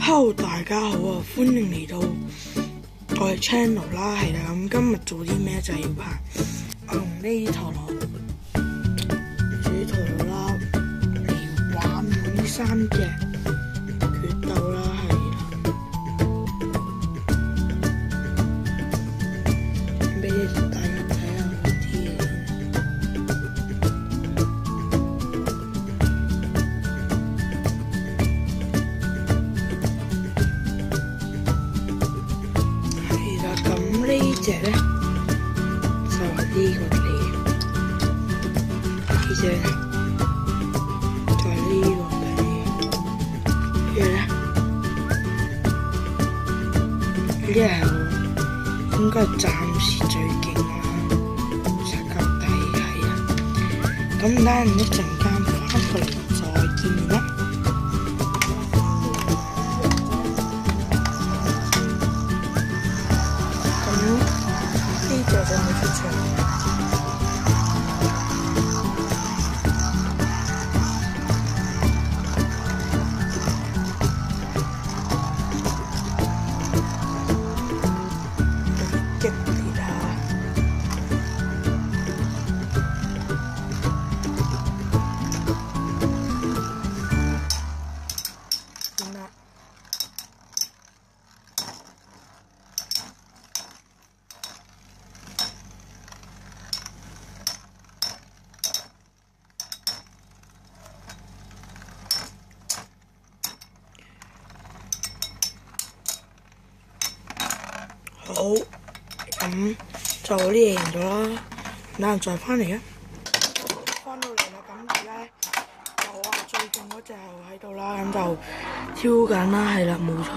Hello， 大家好啊！歡迎嚟到我嘅 channel 啦，係啦，咁今日做啲咩就係要拍我用呢陀螺啦嚟玩呢3隻決鬥啦，係啦，俾大家睇下啲嘢。呢隻咧就係呢個嚟，呢隻就係呢個嚟，跟住咧呢隻係我應該暫時最勁啦，擦膠底係啊，咁等陣一陣間翻去再見面啦。就冇出場。激烈啊！點啦？好，咁就呢嘢贏咗啦，等陣再翻嚟啊！翻到嚟啦，咁而家咧就話最勁嗰隻喺度啦，咁就挑緊啦，係啦，冇錯。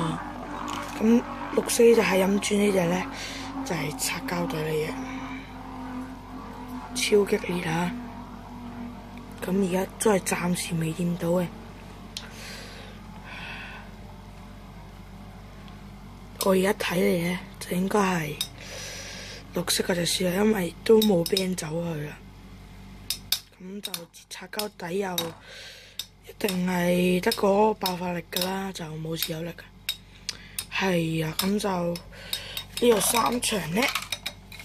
咁綠色就係飲轉呢隻咧，就係擦膠袋嚟嘅，超激烈啊！咁而家都係暫時未掂到嘅。我而家睇嚟咧，就應該係綠色嗰隻樹啦，因為都冇俾人走去啦。咁就擦膠底又一定係得個爆發力㗎啦，就冇持有力。係啊，咁就呢個3場咧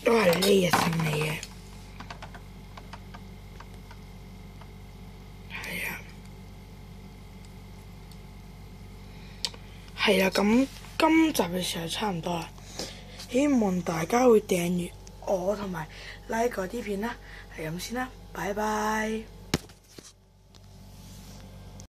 都係呢日勝利嘅。係啊，咁今集嘅時候差唔多啦，希望大家會訂閱我同埋 like 嗰啲片啦，係咁先啦，拜拜。